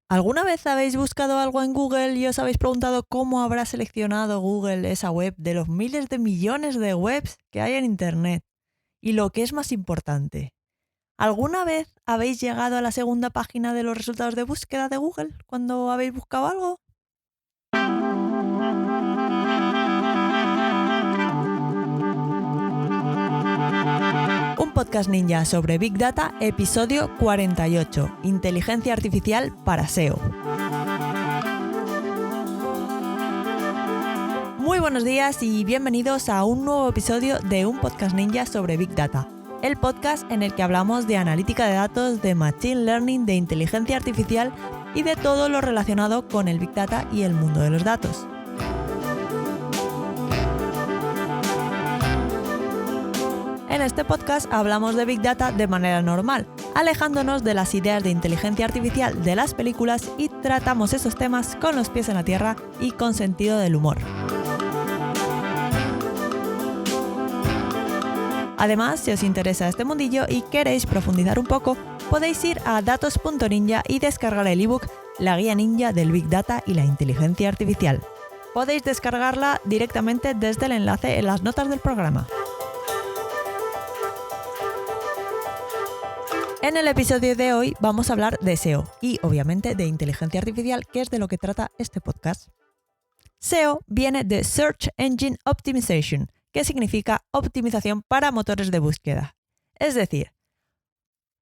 ¿Alguna vez habéis buscado algo en Google y os habéis preguntado cómo habrá seleccionado Google esa web de los miles de millones de webs que hay en Internet? Y lo que es más importante, ¿alguna vez habéis llegado a la segunda página de los resultados de búsqueda de Google cuando habéis buscado algo? Un podcast ninja sobre Big Data, episodio 48, Inteligencia Artificial para SEO. Muy buenos días y bienvenidos a un nuevo episodio de un podcast ninja sobre Big Data, el podcast en el que hablamos de analítica de datos, de machine learning, de inteligencia artificial y de todo lo relacionado con el Big Data y el mundo de los datos. En este podcast hablamos de Big Data de manera normal, alejándonos de las ideas de inteligencia artificial de las películas y tratamos esos temas con los pies en la tierra y con sentido del humor. Además, si os interesa este mundillo y queréis profundizar un poco, podéis ir a datos.ninja y descargar el ebook La guía ninja del Big Data y la inteligencia artificial. Podéis descargarla directamente desde el enlace en las notas del programa. En el episodio de hoy vamos a hablar de SEO y obviamente de inteligencia artificial, que es de lo que trata este podcast. SEO viene de Search Engine Optimization, que significa optimización para motores de búsqueda. Es decir,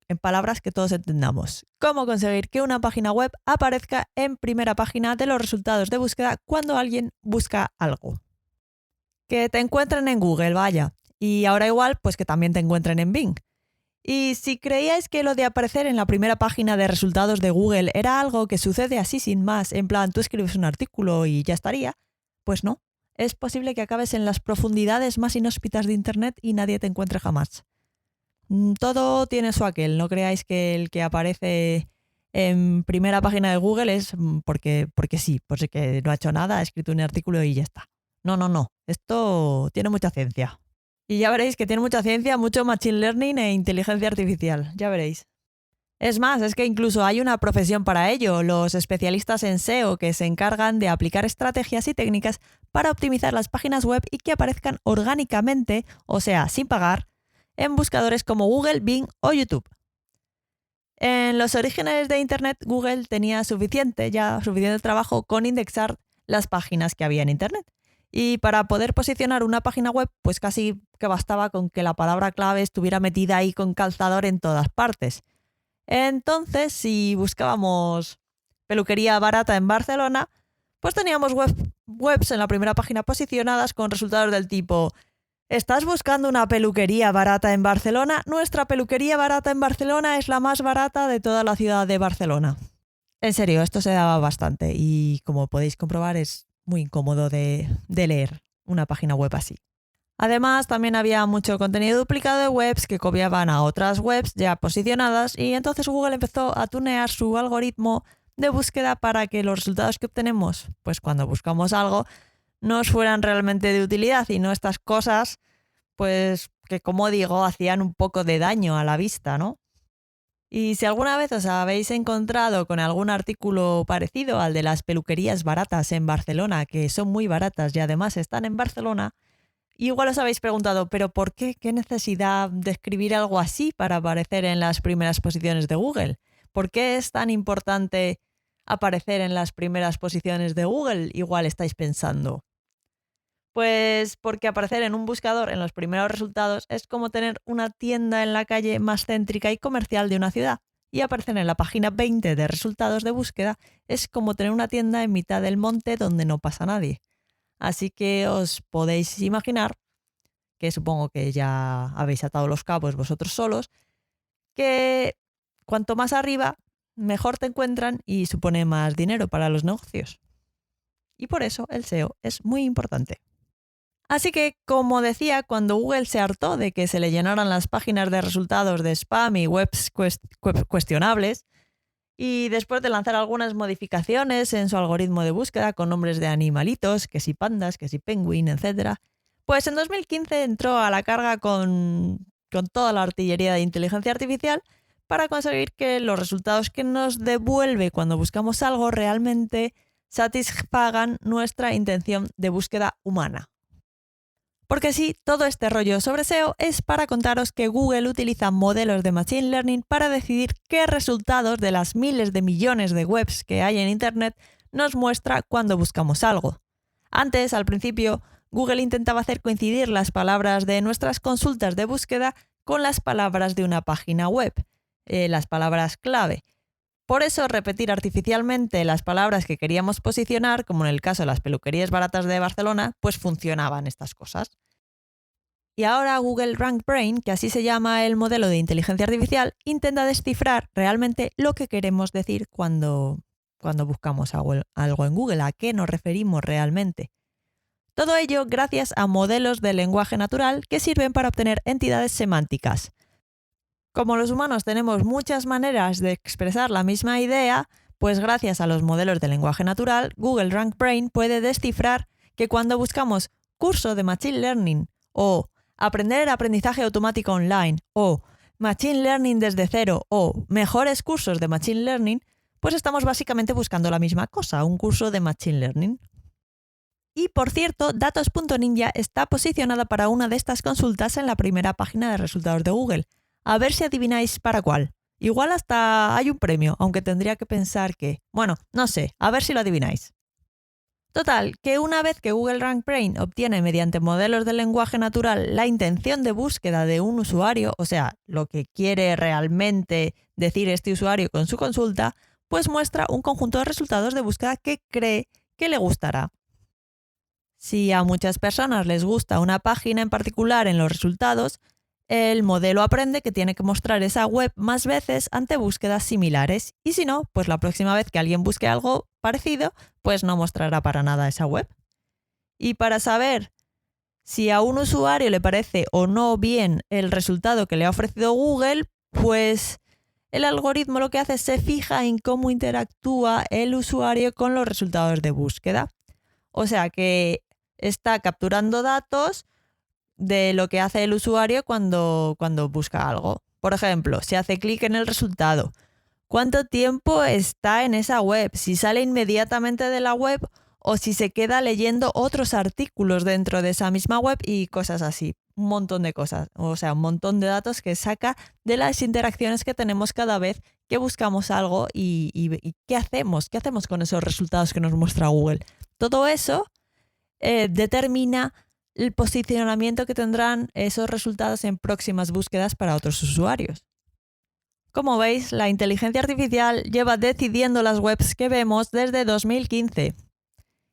en palabras que todos entendamos, cómo conseguir que una página web aparezca en primera página de los resultados de búsqueda cuando alguien busca algo. Que te encuentren en Google, vaya. Y ahora igual, pues que también te encuentren en Bing. Y si creíais que lo de aparecer en la primera página de resultados de Google era algo que sucede así sin más, en plan tú escribes un artículo y ya estaría, pues no. Es posible que acabes en las profundidades más inhóspitas de Internet y nadie te encuentre jamás. Todo tiene su aquel, no creáis que el que aparece en primera página de Google es porque sí, porque no ha hecho nada, ha escrito un artículo y ya está. No, esto tiene mucha ciencia. Y ya veréis que tiene mucha ciencia, mucho machine learning e inteligencia artificial, ya veréis. Es más, es que incluso hay una profesión para ello, los especialistas en SEO que se encargan de aplicar estrategias y técnicas para optimizar las páginas web y que aparezcan orgánicamente, o sea, sin pagar, en buscadores como Google, Bing o YouTube. En los orígenes de Internet, Google tenía suficiente trabajo con indexar las páginas que había en Internet. Y para poder posicionar una página web, pues casi que bastaba con que la palabra clave estuviera metida ahí con calzador en todas partes. Entonces, si buscábamos peluquería barata en Barcelona, pues teníamos webs en la primera página posicionadas con resultados del tipo: ¿estás buscando una peluquería barata en Barcelona? Nuestra peluquería barata en Barcelona es la más barata de toda la ciudad de Barcelona. En serio, esto se daba bastante y como podéis comprobar es muy incómodo de leer una página web así. Además, también había mucho contenido duplicado de webs que copiaban a otras webs ya posicionadas y entonces Google empezó a tunear su algoritmo de búsqueda para que los resultados que obtenemos, pues cuando buscamos algo, nos fueran realmente de utilidad y no estas cosas, pues que como digo, hacían un poco de daño a la vista, ¿no? Y si alguna vez os habéis encontrado con algún artículo parecido al de las peluquerías baratas en Barcelona, que son muy baratas y además están en Barcelona, igual os habéis preguntado, ¿pero por qué? ¿Qué necesidad de escribir algo así para aparecer en las primeras posiciones de Google? ¿Por qué es tan importante aparecer en las primeras posiciones de Google? Igual estáis pensando. Pues porque aparecer en un buscador en los primeros resultados es como tener una tienda en la calle más céntrica y comercial de una ciudad. Y aparecer en la página 20 de resultados de búsqueda es como tener una tienda en mitad del monte donde no pasa nadie. Así que os podéis imaginar, que supongo que ya habéis atado los cabos vosotros solos, que cuanto más arriba, mejor te encuentran y supone más dinero para los negocios. Y por eso el SEO es muy importante. Así que, como decía, cuando Google se hartó de que se le llenaran las páginas de resultados de spam y webs cuestionables, y después de lanzar algunas modificaciones en su algoritmo de búsqueda con nombres de animalitos, que si pandas, que si penguin, etc., pues en 2015 entró a la carga con toda la artillería de inteligencia artificial para conseguir que los resultados que nos devuelve cuando buscamos algo realmente satisfagan nuestra intención de búsqueda humana. Porque sí, todo este rollo sobre SEO es para contaros que Google utiliza modelos de Machine Learning para decidir qué resultados de las miles de millones de webs que hay en Internet nos muestra cuando buscamos algo. Antes, al principio, Google intentaba hacer coincidir las palabras de nuestras consultas de búsqueda con las palabras de una página web, las palabras clave. Por eso, repetir artificialmente las palabras que queríamos posicionar, como en el caso de las peluquerías baratas de Barcelona, pues funcionaban estas cosas. Y ahora Google RankBrain, que así se llama el modelo de inteligencia artificial, intenta descifrar realmente lo que queremos decir cuando buscamos algo en Google, a qué nos referimos realmente. Todo ello gracias a modelos de lenguaje natural que sirven para obtener entidades semánticas. Como los humanos tenemos muchas maneras de expresar la misma idea, pues gracias a los modelos de lenguaje natural, Google RankBrain puede descifrar que cuando buscamos curso de Machine Learning o aprendizaje automático online o Machine Learning desde cero o mejores cursos de Machine Learning, pues estamos básicamente buscando la misma cosa, un curso de Machine Learning. Y por cierto, Datos.Ninja está posicionada para una de estas consultas en la primera página de resultados de Google. A ver si adivináis para cuál. Igual hasta hay un premio, aunque tendría que pensar que... Bueno, no sé, a ver si lo adivináis. Total, que una vez que Google RankBrain obtiene mediante modelos de lenguaje natural la intención de búsqueda de un usuario, o sea, lo que quiere realmente decir este usuario con su consulta, pues muestra un conjunto de resultados de búsqueda que cree que le gustará. Si a muchas personas les gusta una página en particular en los resultados, el modelo aprende que tiene que mostrar esa web más veces ante búsquedas similares y si no, pues la próxima vez que alguien busque algo parecido, pues no mostrará para nada esa web. Y para saber si a un usuario le parece o no bien el resultado que le ha ofrecido Google, pues el algoritmo lo que hace es se fija en cómo interactúa el usuario con los resultados de búsqueda. O sea que está capturando datos de lo que hace el usuario cuando busca algo. Por ejemplo, si hace clic en el resultado, cuánto tiempo está en esa web, si sale inmediatamente de la web o si se queda leyendo otros artículos dentro de esa misma web y cosas así. Un montón de cosas, o sea, un montón de datos que saca de las interacciones que tenemos cada vez que buscamos algo y ¿qué hacemos? ¿Qué hacemos con esos resultados que nos muestra Google? Todo eso determina el posicionamiento que tendrán esos resultados en próximas búsquedas para otros usuarios. Como veis, la inteligencia artificial lleva decidiendo las webs que vemos desde 2015.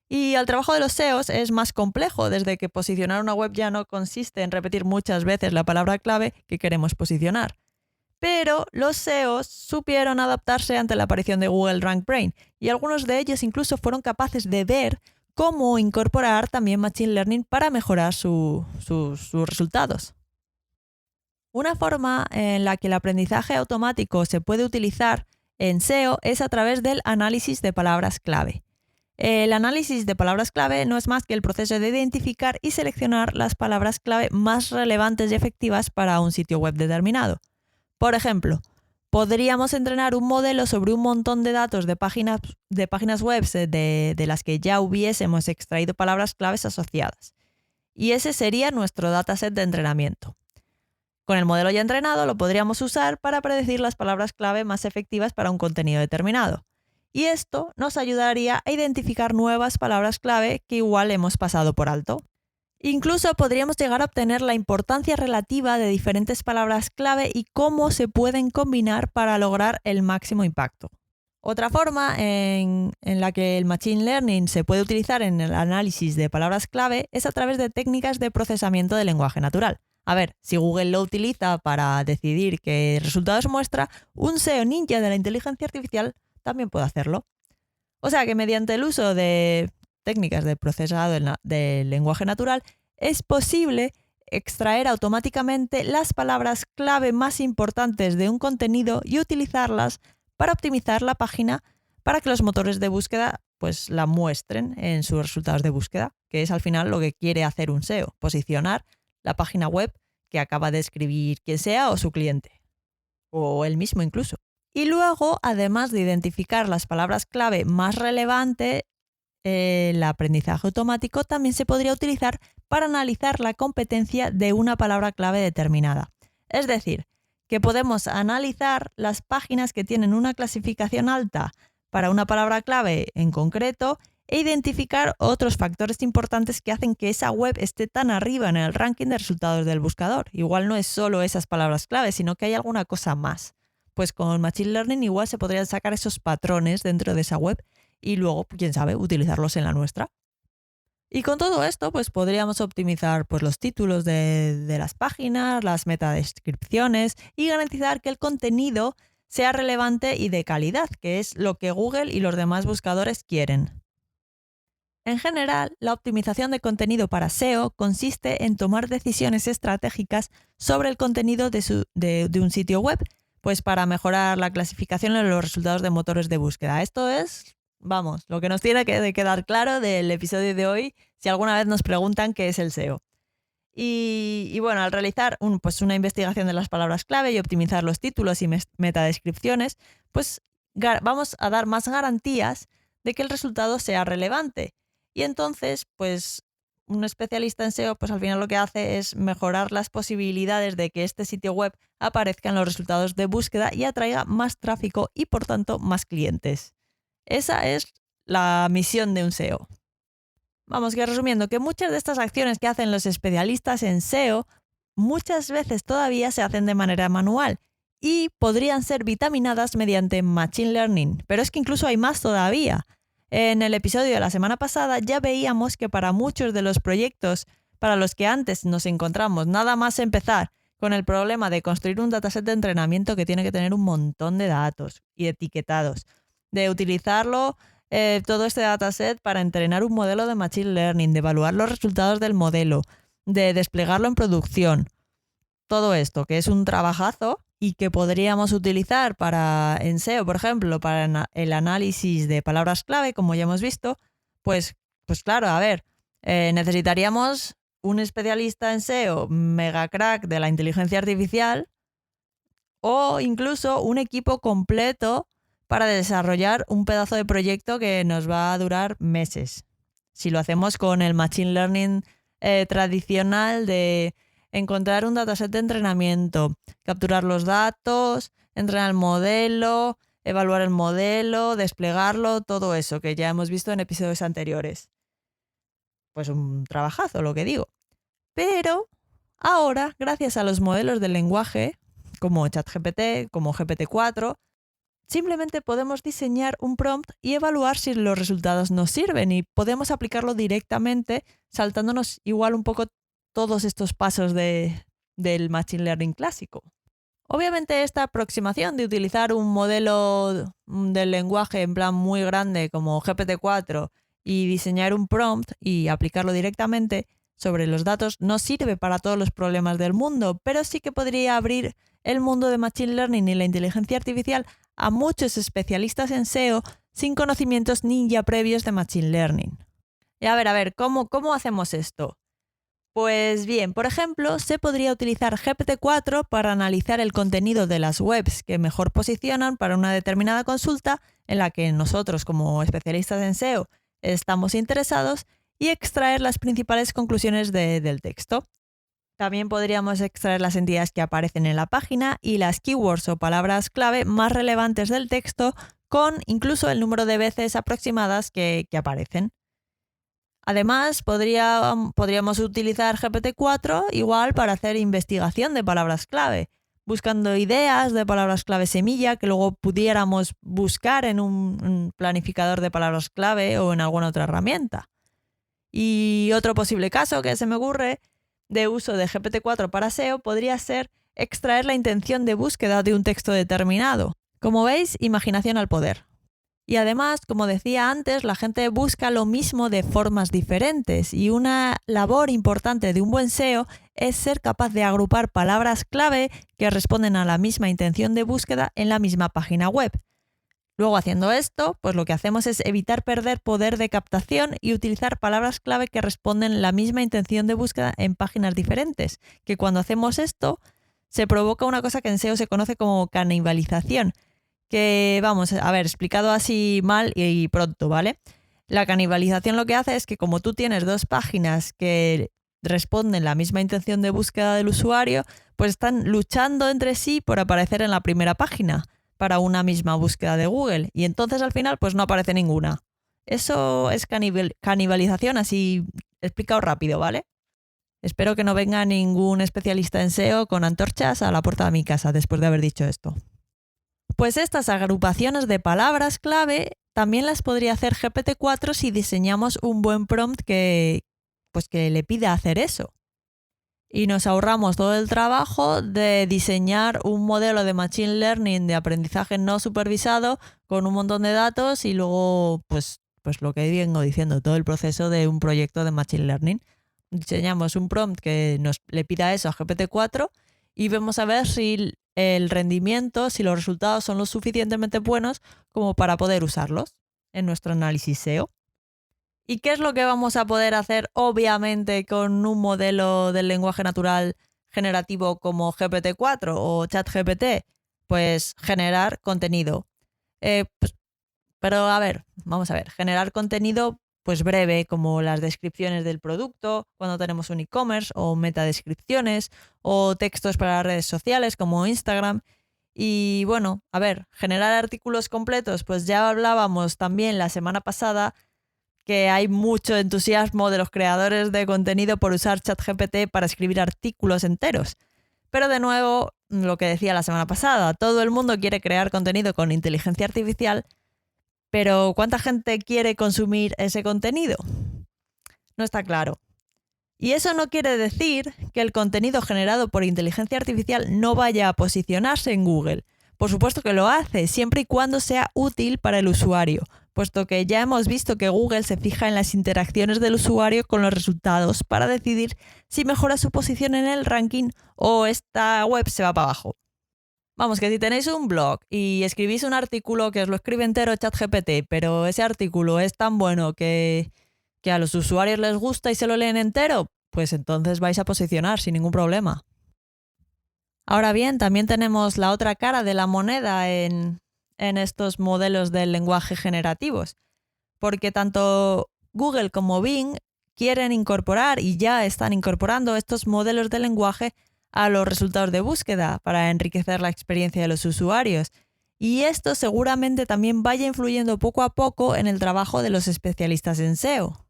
Y el trabajo de los SEOs es más complejo, desde que posicionar una web ya no consiste en repetir muchas veces la palabra clave que queremos posicionar. Pero los SEOs supieron adaptarse ante la aparición de Google RankBrain y algunos de ellos incluso fueron capaces de ver cómo incorporar también Machine Learning para mejorar sus resultados. Una forma en la que el aprendizaje automático se puede utilizar en SEO es a través del análisis de palabras clave. El análisis de palabras clave no es más que el proceso de identificar y seleccionar las palabras clave más relevantes y efectivas para un sitio web determinado. Por ejemplo, podríamos entrenar un modelo sobre un montón de datos de páginas web de las que ya hubiésemos extraído palabras claves asociadas. Y ese sería nuestro dataset de entrenamiento. Con el modelo ya entrenado lo podríamos usar para predecir las palabras clave más efectivas para un contenido determinado. Y esto nos ayudaría a identificar nuevas palabras clave que igual hemos pasado por alto. Incluso podríamos llegar a obtener la importancia relativa de diferentes palabras clave y cómo se pueden combinar para lograr el máximo impacto. Otra forma en la que el Machine Learning se puede utilizar en el análisis de palabras clave es a través de técnicas de procesamiento de lenguaje natural. A ver, si Google lo utiliza para decidir qué resultados muestra, un SEO ninja de la inteligencia artificial también puede hacerlo. O sea que mediante el uso de técnicas de procesado del lenguaje natural, es posible extraer automáticamente las palabras clave más importantes de un contenido y utilizarlas para optimizar la página para que los motores de búsqueda pues la muestren en sus resultados de búsqueda, que es al final lo que quiere hacer un SEO, posicionar la página web que acaba de escribir quien sea o su cliente. o él mismo incluso. Y luego, además de identificar las palabras clave más relevantes, el aprendizaje automático también se podría utilizar para analizar la competencia de una palabra clave determinada. Es decir, que podemos analizar las páginas que tienen una clasificación alta para una palabra clave en concreto e identificar otros factores importantes que hacen que esa web esté tan arriba en el ranking de resultados del buscador. Igual no es solo esas palabras clave, sino que hay alguna cosa más. Pues con Machine Learning igual se podrían sacar esos patrones dentro de esa web y luego, quién sabe, utilizarlos en la nuestra. Y con todo esto, pues podríamos optimizar pues, los títulos de las páginas, las metadescripciones y garantizar que el contenido sea relevante y de calidad, que es lo que Google y los demás buscadores quieren. En general, la optimización de contenido para SEO consiste en tomar decisiones estratégicas sobre el contenido de un sitio web, pues para mejorar la clasificación en los resultados de motores de búsqueda. Esto es, vamos, lo que nos tiene que quedar claro del episodio de hoy si alguna vez nos preguntan qué es el SEO. Y bueno, al realizar una investigación de las palabras clave y optimizar los títulos y metadescripciones, pues vamos a dar más garantías de que el resultado sea relevante. Y entonces, pues un especialista en SEO, pues al final lo que hace es mejorar las posibilidades de que este sitio web aparezca en los resultados de búsqueda y atraiga más tráfico y por tanto más clientes. Esa es la misión de un SEO. Vamos, que resumiendo, que muchas de estas acciones que hacen los especialistas en SEO muchas veces todavía se hacen de manera manual y podrían ser vitaminadas mediante Machine Learning, pero es que incluso hay más todavía. En el episodio de la semana pasada ya veíamos que para muchos de los proyectos para los que antes nos encontramos nada más empezar con el problema de construir un dataset de entrenamiento que tiene que tener un montón de datos y etiquetados, de utilizarlo todo este dataset para entrenar un modelo de Machine Learning, de evaluar los resultados del modelo, de desplegarlo en producción. Todo esto, que es un trabajazo y que podríamos utilizar en SEO, por ejemplo, para el análisis de palabras clave, como ya hemos visto, pues claro, a ver, necesitaríamos un especialista en SEO mega crack de la inteligencia artificial o incluso un equipo completo para desarrollar un pedazo de proyecto que nos va a durar meses. Si lo hacemos con el Machine Learning tradicional de encontrar un dataset de entrenamiento, capturar los datos, entrenar el modelo, evaluar el modelo, desplegarlo, todo eso que ya hemos visto en episodios anteriores. Pues un trabajazo, lo que digo. Pero ahora, gracias a los modelos del lenguaje, como ChatGPT, como GPT-4, simplemente podemos diseñar un prompt y evaluar si los resultados nos sirven y podemos aplicarlo directamente saltándonos igual un poco todos estos pasos del Machine Learning clásico. Obviamente esta aproximación de utilizar un modelo del lenguaje en plan muy grande como GPT-4 y diseñar un prompt y aplicarlo directamente sobre los datos no sirve para todos los problemas del mundo, pero sí que podría abrir el mundo de Machine Learning y la inteligencia artificial a muchos especialistas en SEO sin conocimientos ninja previos de Machine Learning. Y a ver, ¿cómo hacemos esto? Pues bien, por ejemplo, se podría utilizar GPT-4 para analizar el contenido de las webs que mejor posicionan para una determinada consulta en la que nosotros, como especialistas en SEO, estamos interesados y extraer las principales conclusiones del texto. También podríamos extraer las entidades que aparecen en la página y las keywords o palabras clave más relevantes del texto con incluso el número de veces aproximadas que aparecen. Además, podríamos utilizar GPT-4 igual para hacer investigación de palabras clave, buscando ideas de palabras clave semilla que luego pudiéramos buscar en un planificador de palabras clave o en alguna otra herramienta. Y otro posible caso que se me ocurre de uso de GPT-4 para SEO podría ser extraer la intención de búsqueda de un texto determinado. Como veis, imaginación al poder. Y además, como decía antes, la gente busca lo mismo de formas diferentes y una labor importante de un buen SEO es ser capaz de agrupar palabras clave que responden a la misma intención de búsqueda en la misma página web. Luego, haciendo esto, pues lo que hacemos es evitar perder poder de captación y utilizar palabras clave que responden la misma intención de búsqueda en páginas diferentes, que cuando hacemos esto se provoca una cosa que en SEO se conoce como canibalización, que vamos, a ver, explicado así mal y pronto, ¿vale? La canibalización lo que hace es que como tú tienes dos páginas que responden la misma intención de búsqueda del usuario, pues están luchando entre sí por aparecer en la primera página para una misma búsqueda de Google y entonces al final pues no aparece ninguna. Eso es canibalización, así explicado rápido, ¿vale? Espero que no venga ningún especialista en SEO con antorchas a la puerta de mi casa después de haber dicho esto. Pues estas agrupaciones de palabras clave también las podría hacer GPT-4 si diseñamos un buen prompt que le pida hacer eso. Y nos ahorramos todo el trabajo de diseñar un modelo de Machine Learning de aprendizaje no supervisado con un montón de datos y luego, pues lo que vengo diciendo, todo el proceso de un proyecto de Machine Learning. Diseñamos un prompt que le pida eso a GPT-4 y vemos a ver si el rendimiento, si los resultados son lo suficientemente buenos como para poder usarlos en nuestro análisis SEO. ¿Y qué es lo que vamos a poder hacer, obviamente, con un modelo del lenguaje natural generativo como GPT-4 o ChatGPT? Pues generar contenido. Pero a ver, vamos a ver, generar contenido pues breve, como las descripciones del producto, cuando tenemos un e-commerce, o metadescripciones, o textos para las redes sociales como Instagram. Y bueno, a ver, generar artículos completos, pues ya hablábamos también la semana pasada que hay mucho entusiasmo de los creadores de contenido por usar ChatGPT para escribir artículos enteros. Pero de nuevo, lo que decía la semana pasada, todo el mundo quiere crear contenido con inteligencia artificial, pero ¿cuánta gente quiere consumir ese contenido? No está claro. Y eso no quiere decir que el contenido generado por inteligencia artificial no vaya a posicionarse en Google. Por supuesto que lo hace, siempre y cuando sea útil para el usuario, puesto que ya hemos visto que Google se fija en las interacciones del usuario con los resultados para decidir si mejora su posición en el ranking o esta web se va para abajo. Vamos, que si tenéis un blog y escribís un artículo que os lo escribe entero ChatGPT, pero ese artículo es tan bueno que a los usuarios les gusta y se lo leen entero, pues entonces vais a posicionar sin ningún problema. Ahora bien, también tenemos la otra cara de la moneda en estos modelos del lenguaje generativos, porque tanto Google como Bing quieren incorporar y ya están incorporando estos modelos de lenguaje a los resultados de búsqueda para enriquecer la experiencia de los usuarios. Y esto seguramente también vaya influyendo poco a poco en el trabajo de los especialistas en SEO.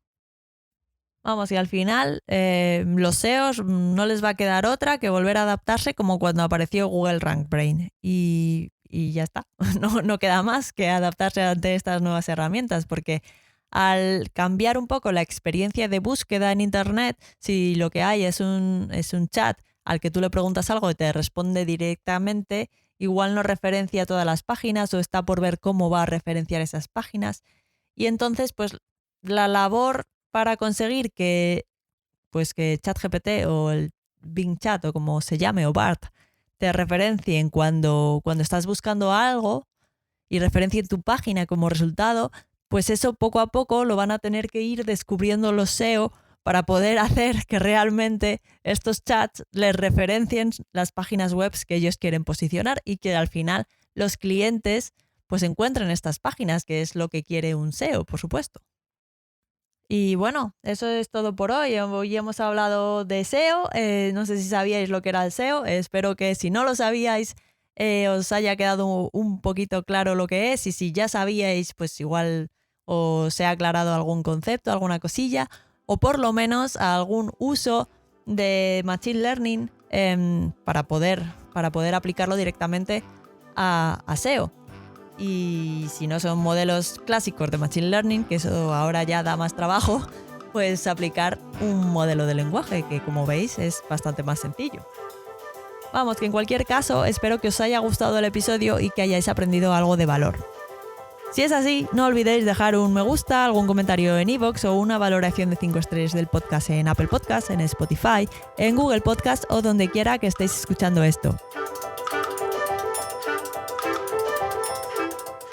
Vamos, y al final los SEOs no les va a quedar otra que volver a adaptarse como cuando apareció Google RankBrain. Y ya está, no queda más que adaptarse ante estas nuevas herramientas, porque al cambiar un poco la experiencia de búsqueda en Internet, si lo que hay es un chat al que tú le preguntas algo y te responde directamente, igual no referencia todas las páginas o está por ver cómo va a referenciar esas páginas. Y entonces, pues la labor para conseguir que ChatGPT o el Bing Chat o como se llame o BART te referencien cuando estás buscando algo y referencien tu página como resultado, pues eso poco a poco lo van a tener que ir descubriendo los SEO para poder hacer que realmente estos chats les referencien las páginas web que ellos quieren posicionar y que al final los clientes pues encuentren estas páginas, que es lo que quiere un SEO, por supuesto. Y bueno, eso es todo por hoy. Hoy hemos hablado de SEO. No sé si sabíais lo que era el SEO. Espero que si no lo sabíais os haya quedado un poquito claro lo que es. Y si ya sabíais, pues igual os he aclarado algún concepto, alguna cosilla, o por lo menos algún uso de Machine Learning para poder aplicarlo directamente a SEO. Y si no son modelos clásicos de Machine Learning, que eso ahora ya da más trabajo, pues aplicar un modelo de lenguaje, que como veis es bastante más sencillo. Vamos, que en cualquier caso espero que os haya gustado el episodio y que hayáis aprendido algo de valor. Si es así, no olvidéis dejar un me gusta, algún comentario en iVoox o una valoración de 5 estrellas del podcast en Apple Podcasts, en Spotify, en Google Podcasts o donde quiera que estéis escuchando esto.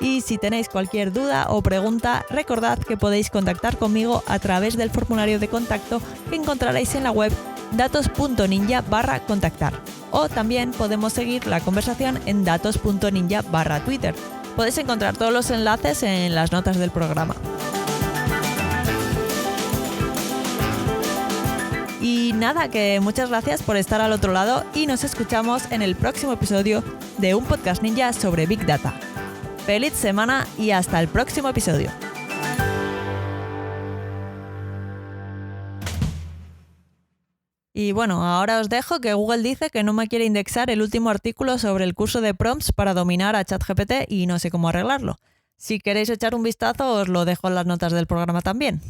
Y si tenéis cualquier duda o pregunta, recordad que podéis contactar conmigo a través del formulario de contacto que encontraréis en la web datos.ninja/contactar. o también podemos seguir la conversación en datos.ninja/Twitter. Podéis encontrar todos los enlaces en las notas del programa. Y nada, que muchas gracias por estar al otro lado y nos escuchamos en el próximo episodio de un podcast ninja sobre Big Data. ¡Feliz semana y hasta el próximo episodio! Y bueno, ahora os dejo que Google dice que no me quiere indexar el último artículo sobre el curso de prompts para dominar a ChatGPT y no sé cómo arreglarlo. Si queréis echar un vistazo os lo dejo en las notas del programa también.